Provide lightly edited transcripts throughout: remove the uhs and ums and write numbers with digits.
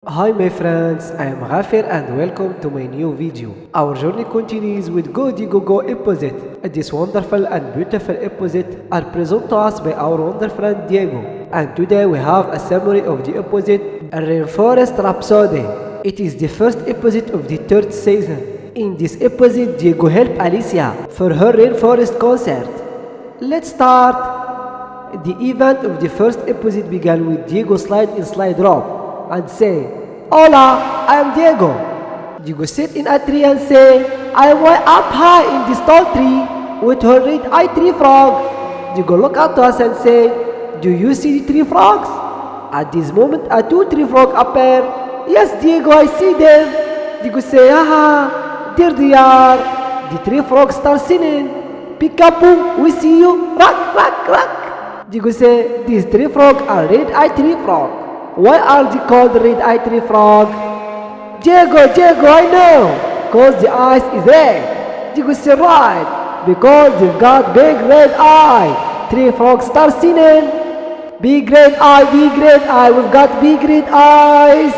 Hi my friends, I am Ghafir and welcome to my new video. Our journey continues with Go Digo Go opposite. This wonderful and beautiful opposite are presented to us by our wonderful friend Diego. And today we have a summary of the opposite, a Rainforest Rhapsody. It is the first opposite of the third season. In this opposite, Diego helped Alicia for her Rainforest concert. Let's start. The event of the first opposite began with Diego slide in slide rope and say, "Hola, I am Diego." Diego sit in a tree and say, "I am way up high in this tall tree with her red-eyed tree frog." Diego look at us and say, "Do you see the tree frogs?" At this moment, a two tree frog appear. "Yes, Diego, I see them." Diego say, "Haha, there they are." The tree frogs start singing, "Peekaboo, we see you, rock, rock, rock." Diego say, "These tree frogs are red-eyed tree frog. Why are they called red-eyed tree frog?" Diego, I know, cause the eyes is red." Diego say, "Right, because they've got big red eye." Tree frogs start singing, big red eye, we've got big red eyes."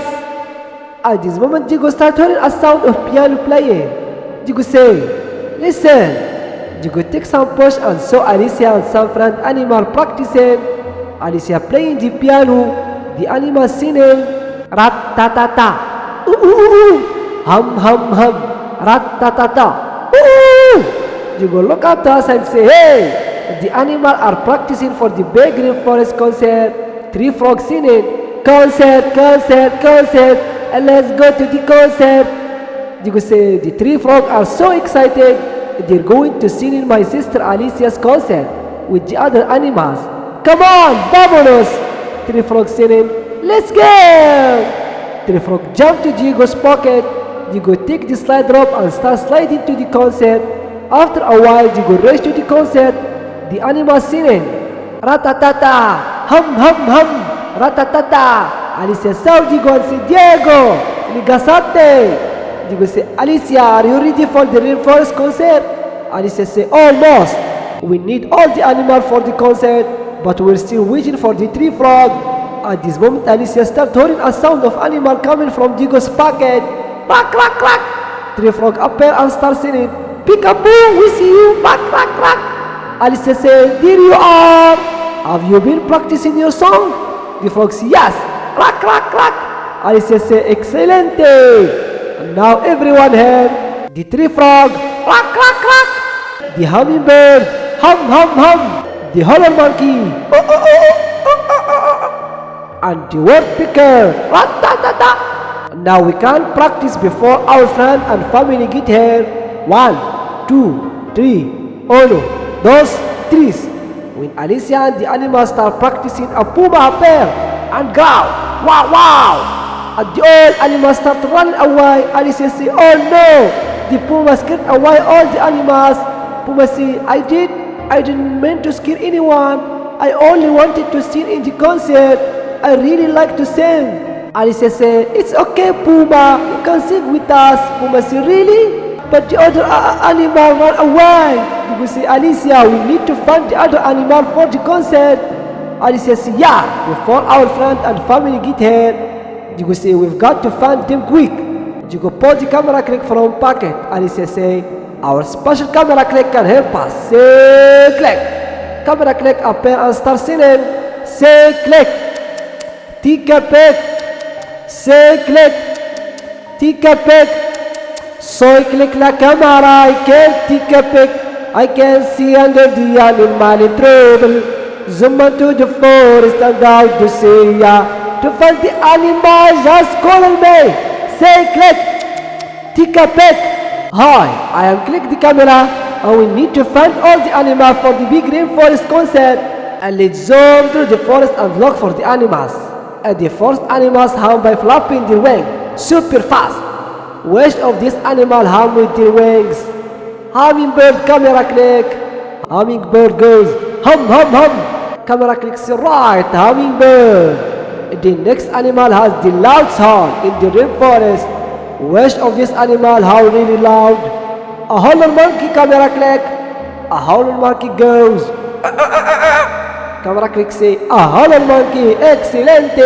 At this moment, Diego start hearing a sound of piano playing. Diego say, "Listen." Diego take some push and saw Alicia and some friend animal practicing. Alicia playing the piano. The animal singing, rat-ta-ta-ta, ooh, hum, hum, hum, rat-ta-ta-ta, ooh. You go look at us and say, "Hey, the animal are practicing for the big Rainforest concert." Three frogs singing, "Concert, concert, concert, and let's go to the concert." You go say, "The three frogs are so excited, they're going to sing in my sister Alicia's concert with the other animals. Come on, vámonos." Three frogs singing, "Let's go!" Three frogs jump to Diego's pocket. Diego take the slide rope and start sliding to the concert. After a while, Diego race to the concert. The animals singing, "Ratatata, hum hum hum, ratatata." Alicia saw Diego and said, "Diego, ligasate." Diego say, "Alicia, are you ready for the Rainforest concert?" Alicia say, "Almost. We need all the animals for the concert, but we're still waiting for the tree frog." At this moment, Alicia started hearing a sound of animal coming from Diego's pocket. Quack, quack, quack. Tree frog appear and start singing, "Peekaboo, we see you, quack, quack, quack." Alicia said, "There you are. Have you been practicing your song?" The frog said, "Yes, quack, quack, quack." Alicia said, "Excelente." And now everyone heard the tree frog, quack, quack, quack. The hummingbird, hum, hum, hum. The hollow monkey, oh, oh, oh, oh, oh, oh, oh, oh. And the woodpecker, rat-ta-ta-ta. Now we can practice before our friend and family get here. 1, 2, 3, uno, dos, tres. When Alicia and the animals start practicing, a puma appear and growl, "Wow, wow!" And the old animals start running away. Alicia say, "Oh no!" The puma scared away all the animals. Puma say, I didn't mean to scare anyone. I only wanted to sing in the concert. I really like to sing." Alicia said, "It's okay, Puma. You can sing with us." Puma said, "Really? But the other animal ran away." You say, "Alicia, we need to find the other animal for the concert." Alicia said, "Yeah, before our friend and family get here." You say, "We've got to find them quick." You pull the camera click from pocket. Alicia say, "Our special camera click can help us." Say click. Camera click appear and start singing. Say click. Take a pic. Say click. Take a pic. So I click la camera. I can't take a pic. I can see under the animal in trouble. Zoom into the forest and out to see ya. To find the animal, just call me. Say click. Take a pic. Hi, I am click the camera and we need to find all the animals for the big Rainforest concert. And let's zoom through the forest and look for the animals. And the first animals hum by flapping their wings super fast. Which of these animals hum with their wings? Hummingbird, camera click. Hummingbird goes hum hum hum. Camera clicks right, hummingbird. The next animal has the loud sound in the rainforest. Which of these animals how really loud? A hollow monkey, camera click. A hollow monkey goes. Camera click say, "A hollow monkey, excelente."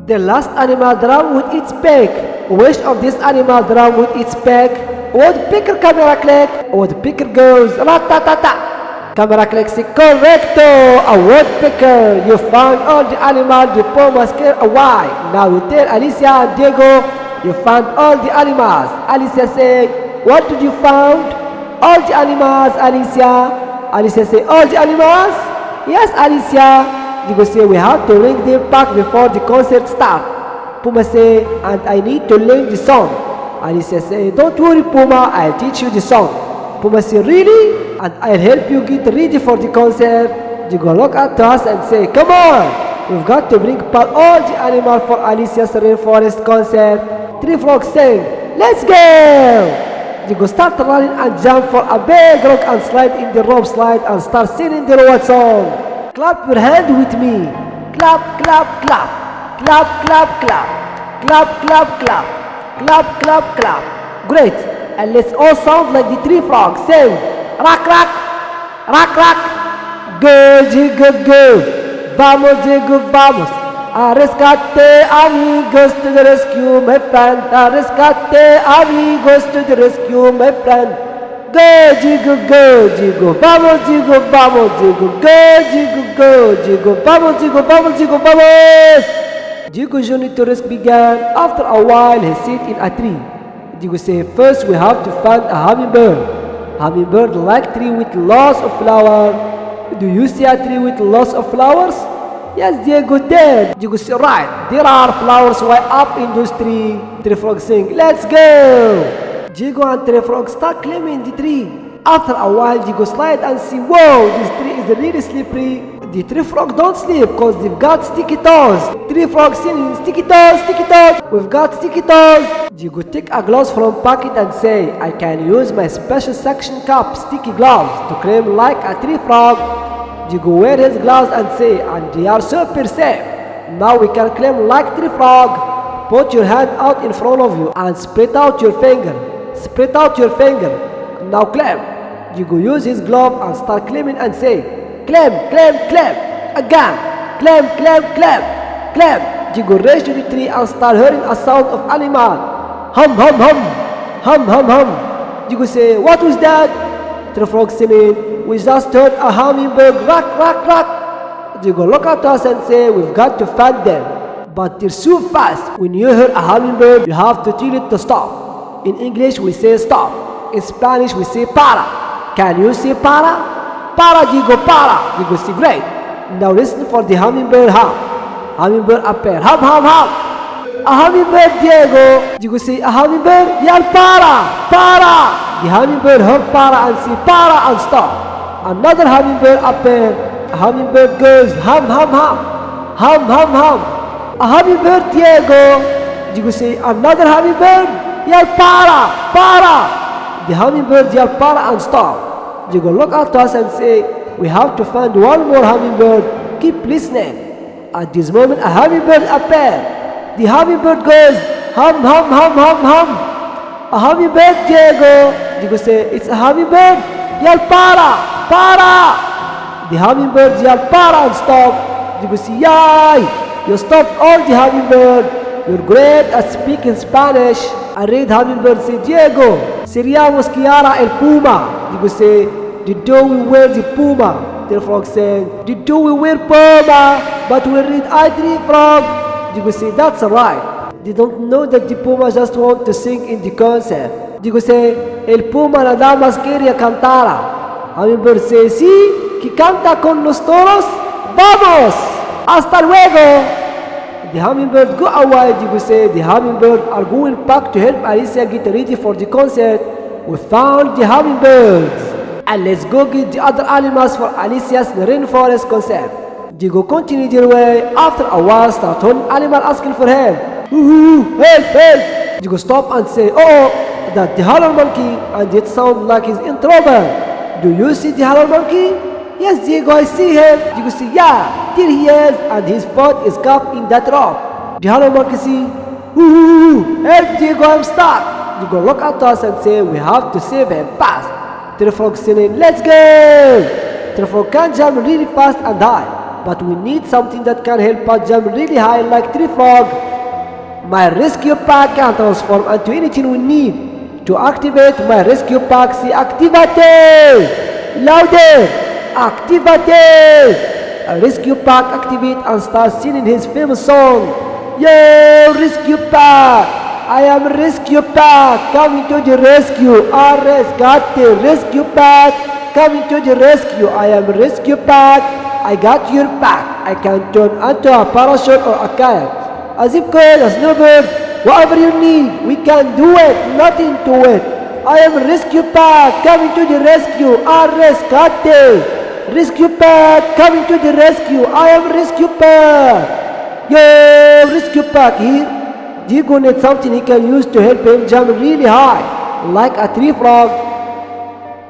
The last animal drum with its beak. Which of this animal drum with its beak? Woodpecker, camera click. Woodpecker goes rat-ta-ta-ta. Camera clicks correcto. A woodpecker. You found all the animals the puma scared away. Now you tell Alicia and Diego you found all the animals. Alicia say, what did you find? All the animals, Alicia. Alicia say, all the animals? Yes, Alicia. Diego say, we have to ring them back before the concert starts. Puma say, and I need to learn the song. Alicia say, don't worry Puma, I'll teach you the song. Puma say, really? And I'll help you get ready for the concert. Diego look at us and say, come on, we've got to bring back all the animals for Alicia's Rainforest concert. Three frogs sing, let's go! Diego start running and jump for a big rock and slide in the rope slide and start singing the robot song. Clap your hand with me. Clap, clap, clap. Clap, clap, clap. Clap, clap, clap. Clap, clap, clap. Great. And let's all sound like the three frogs. Sing. Rock, rock. Rock, rock. Go, Diego, go. Vamos, Diego, vamos. A rescate, amigos, to the rescue, my friend. A rescate, amigos, to the rescue, my friend. Go, Diego, vamos, Diego, vamos, Diego, go, Diego, vamos, Diego, vamos, Diego, vamos! Diego's journey to rescue began. After a while, he sat in a tree. Diego said, first we have to find a hummingbird. Hummingbird like tree with lots of flowers. Do you see a tree with lots of flowers? Yes, Diego did. Diego said, right, there are flowers way up in those trees. Three frogs sing, let's go! Diego and Three frogs start climbing the tree. After a while, Diego slide and see, whoa, this tree is really slippery. The three frogs don't sleep because they've got sticky toes. Three frogs singing, sticky toes, sticky toes. We've got sticky toes. Diego take a gloves from pocket and say, I can use my special suction cup sticky gloves to climb like a tree frog. Diego wear his gloves and say, and they are super safe. Now we can climb like tree frog. Put your hand out in front of you and spread out your finger. Spread out your finger. Now climb. Diego use his glove and start climbing and say, climb, climb, climb. Again. Climb, climb, climb. Climb. Diego reach to the tree and start hearing a sound of animal. Hum, hum, hum. Hum, hum, hum. Diego say, what was that? Three frogs singing, we just heard a hummingbird rock, rock, rock. Diego look at us and say, we've got to find them. But they're so fast. When you hear a hummingbird, you have to tell it to stop. In English, we say stop. In Spanish, we say para. Can you say para? Para, Diego, para. Diego say, great. Now listen for the hummingbird hum. Hummingbird appear. Hum, hum, hum. A hummingbird, Diego. Diego say, a hummingbird? Yell para. Para. The hummingbird heard para and say para and stop. Another hummingbird appear. A hummingbird goes hum, hum, hum. Hum, hum, hum. A hummingbird, Diego. Diego say, another hummingbird? Yell para! Para! The hummingbird yell para and stop. Diego look at us and say, we have to find one more hummingbird. Keep listening. At this moment, a hummingbird appeared. The hummingbird goes hum, hum, hum, hum, hum. A hummingbird, Diego. Diego say, it's a hummingbird. Yell para! Para! The hummingbird yell para and stop. Diego say, yay! You stopped all the hummingbird. You're great at speaking Spanish. A red hummingbird say, Diego, seríamos Kiara el Puma. Diego say, did we wear the Puma? The frog saying, did we wear Puma? But we read I three frog. Diego say, that's right. They don't know that the Puma just want to sing in the concert. Diego say, el Puma nada más quería cantar. Hummingbird say, sí, que canta con los toros. Vamos! Hasta luego! The hummingbird go away. Diego say, the hummingbird are going back to help Alicia get ready for the concert. We found the hummingbirds. And let's go get the other animals for Alicia's Rainforest concert. Diego continue their way. After a while, start one animal asking for help. Help, help! Diego stop and say, oh, that's the holler monkey, and it sounds like he's in trouble. Do you see the holler monkey? Yes, Diego, I see him. Diego say, yeah, there he is, and his foot is caught in that rock. The holler monkey say, help, Diego, I'm stuck. Diego look at us and say, we have to save him fast. The frog saying, let's go. The frog can jump really fast and high. but we need something that can help us jump really high like tree frog. My rescue pack can transform into anything we need. To activate my rescue pack, say activate! Louder! Activate! A rescue pack activate and start singing his famous song. Yo, rescue pack! I am rescue pack coming to the rescue. Got the rescue pack coming to the rescue. I am rescue pack. I got your back. I can turn into a parachute or a kayak, a zip code, a snowboard, whatever you need. We can do it. Nothing to it. I am rescue pack coming to the rescue. Got the rescue pack coming to the rescue. I am rescue pack. Yo, rescue pack here. Diego needs something he can use to help him jump really high, like a tree frog.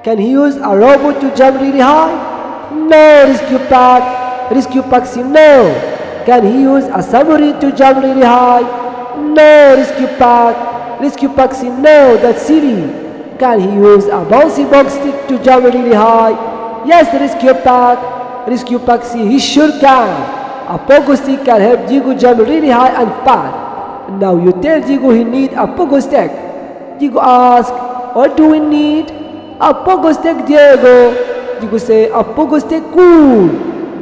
Can he use a robot to jump really high? No, rescue pack. Rescue pack says no. Can he use a submarine to jump really high? No, rescue pack. Rescue pack says no, that's silly. Can he use a bouncy box stick to jump really high? Yes, rescue pack. Rescue pack says he sure can. A pogo stick can help Diego jump really high and fast. Now you tell Diego he needs a pogo stick. Diego asks, what do we need? A pogo stick, Diego. Diego say, a pogo stick, cool.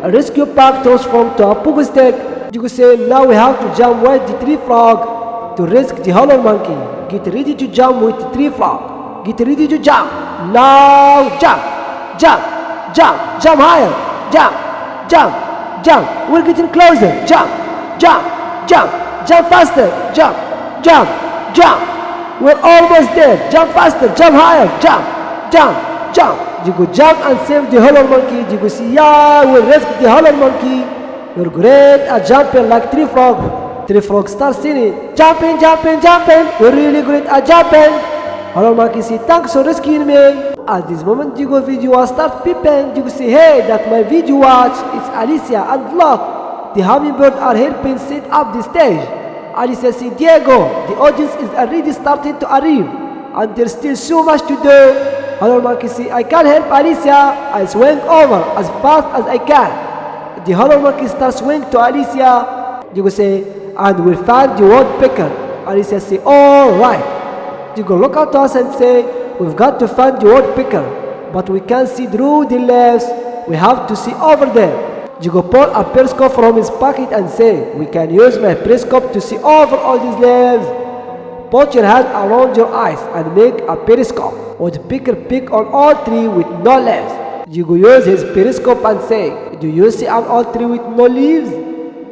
A rescue pack transformed to a pogo stick. Diego say, now we have to jump with the tree frog to rescue the hollow monkey. Get ready to jump with the tree frog. Get ready to jump. Now jump, jump, jump, jump higher. Jump, jump, jump. We're getting closer. Jump, jump, jump. Jump faster, jump, jump, jump. We're almost there. Jump faster, jump higher, jump, jump, jump. Diego jump and save the hollow monkey. Diego say, yeah, we'll rescue the hollow monkey. You're great at jumping like tree frog. Tree frog starts singing, jumping, jumping, jumping. We're really great at jumping. Hollow monkey say, thanks for rescuing me. At this moment, Diego video start peeping. Diego say, hey, that my video watch. It's Alicia and look. The hummingbird are helping set up the stage. Alicia said, Diego, the audience is already starting to arrive, and there's still so much to do. Hollow monkey said, I can't help Alicia. I swing over as fast as I can. The hollow monkey starts swinging to Alicia. Diego say, and we'll find the woodpecker. Alicia say, all right. Diego look at us and say, we've got to find the woodpecker, but we can't see through the leaves. We have to see over there. Diego pull a periscope from his pocket and say, we can use my periscope to see over all these leaves. Put your hand around your eyes and make a periscope. Woodpecker pick on all three with no leaves. Diego use his periscope and say, do you see on all three with no leaves?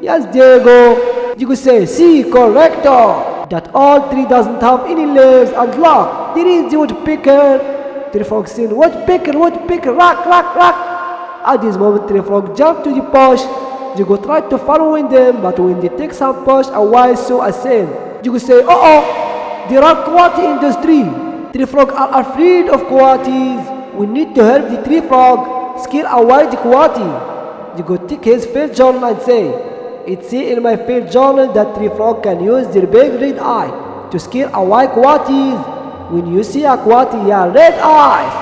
Yes, Diego. Diego say, see, correcto. That all three doesn't have any leaves, and look, there is the woodpecker. Tree frog saying, woodpecker, woodpecker, rock, rock, rock. At this moment, Tree frog jumped to the bush. Diego tried to follow them, but when they take some bush, a wise saw a sail. Diego say, uh-oh, there are coati in this tree. Tree frog are afraid of coatis. We need to help the tree frog scare away the coati. Diego take his field journal and say, it says in my field journal that tree frog can use their big red eye to scare away coatis. When you see a coati, yeah, red eyes.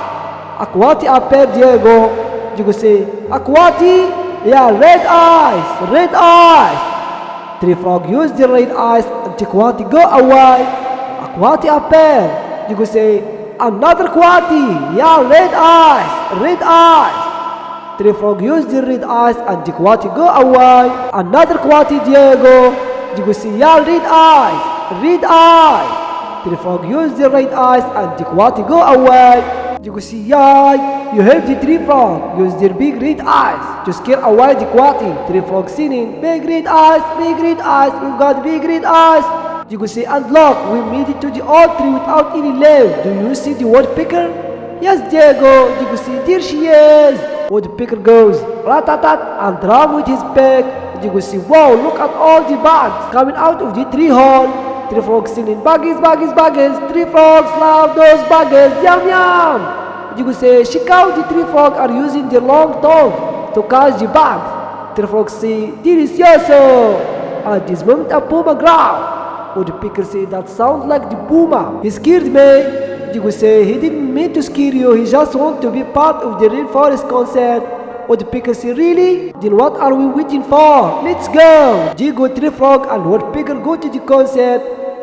A coati appeared, Diego. Diego say, a coati? Yeah, red eyes, red eyes. Tree frog used the red eyes and the coati go away. A coati appeared. Diego say, another coati? Yeah, red eyes, red eyes. Tree frog used the red eyes and the coati go away. Another coati, Diego. Diego say, yeah, red eyes, red eyes. Tree frog used the red eyes and the coati go away. Diego say, yeah, you help the tree frog use their big red eyes to scare away the coati. Tree frog singing, big red eyes, we've got big red eyes. Diego say, and look, we made it to the old tree without any leaves. Do you see the woodpecker? Yes, Diego. Diego say, there she is. Woodpecker goes, rat-tat-tat, and drum with his beak. Diego say, wow, look at all the bugs coming out of the tree hole. Tree frog singing, buggies, buggies, buggies. Tree frogs love those buggies, yum, yum. Diego say, check out the tree frog are using their long tongue to catch the bugs. Tree frog say, delicioso. At this moment, a puma growl. Woodpecker say, that sounds like the puma. He scared me. Diego say, he didn't mean to scare you. He just wanted to be part of the Rainforest concert. Woodpecker say, really? Then what are we waiting for? Let's go! Diego, Tree Frog, and Woodpecker go to the concert.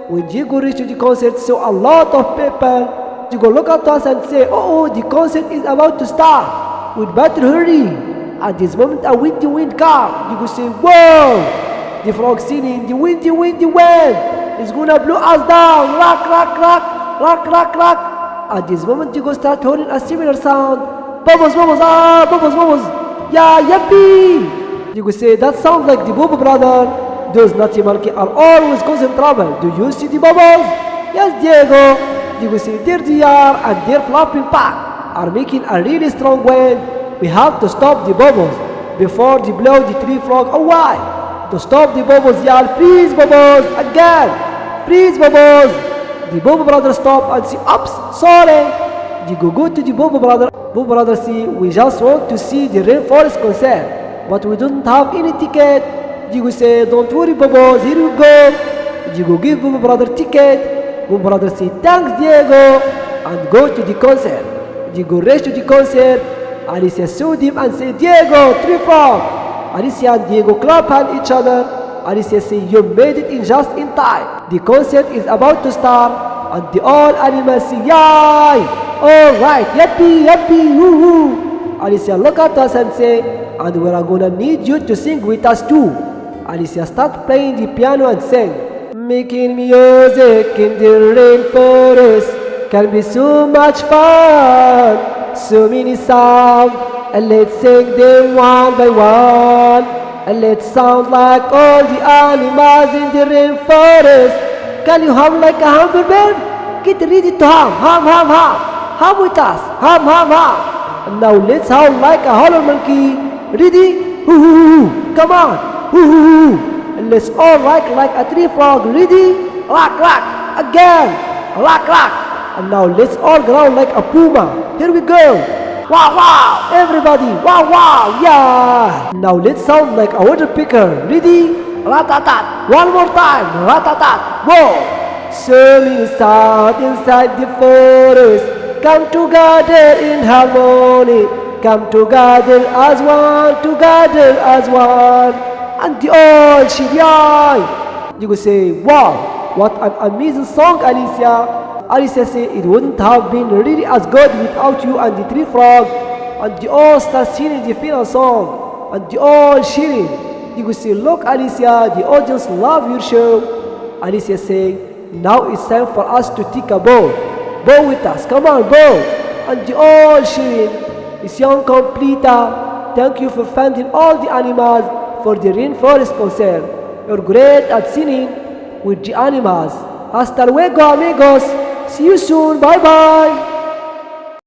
When Diego reached the concert, saw a lot of people. Diego look at us and say, oh, the concert is about to start. We'd better hurry. At this moment, a windy wind comes. Diego say, whoa! The frog singing, the windy wind is gonna blow us down. Rock, rock, rock, rock, rock, rock. At this moment, Diego start hearing a similar sound. Bubbles, bubbles, ah, bubbles, bubbles. Yeah, yippee! Diego say, that sounds like the Bobo brother. Those naughty monkey are always causing trouble. Do you see the bubbles? Yes, Diego. Diego say, there they are, and their flopping back are making a really strong wind. We have to stop the bubbles before they blow the tree frog away. To stop the bubbles, yell, freeze bubbles, again, freeze bubbles. The Bobo brother stop and say, oops, sorry. Diego go to the Bobo brother. Bobo brother say, we just want to see the Rainforest concert, but we don't have any ticket. Diego say, don't worry bubbles, here we go. Diego give Bobo brother ticket. Bobo brother say, thanks Diego, and go to the concert. Diego rush to the concert. Alicia saw him and said, Diego, Tree Frog. Alicia and Diego clap hand each other. Alicia say, you made it in just in time. The concert is about to start, and the all animals say, yay! Alright, yippee, yippee, woo-hoo. Alicia look at us and say, and we are gonna need you to sing with us too. Alicia start playing the piano and sing, making music in the rainforest can be so much fun. So many sounds, and let's sing them one by one. And let's sound like all the animals in the rainforest. Can you hum like a hummingbird? Get ready to hum, hum, hum, hum. Hum with us, hum, hum, hum. And now let's howl like a hollow monkey. Ready? Hoo, hoo, hoo. Come on. Hoo, hoo, hoo. And let's all rock like a tree frog. Ready? Rock, rock. Again. Rock, rock. And now let's all growl like a puma. Here we go. Wow, wow, everybody, wow, wow, yeah. Now let's sound like a woodpecker. Ready? Rat-tat-tat. One more time. Rat-tat-tat. Whoa. So many sounds inside the forest come together in harmony. Come together as one, together as one. And the all should yell. You could say, wow, what an amazing song, Alicia. Alicia said it wouldn't have been really as good without you and the tree frog. And they all start singing the final song. And they all cheering. You could say, look Alicia, the audience love your show. Alicia said, now it's time for us to take a bow. Bow with us, come on, bow. And they all cheering. It's young Completa. Thank you for funding all the animals for the Rainforest concert. You're great at singing with the animals. Hasta luego amigos. See you soon. Bye bye.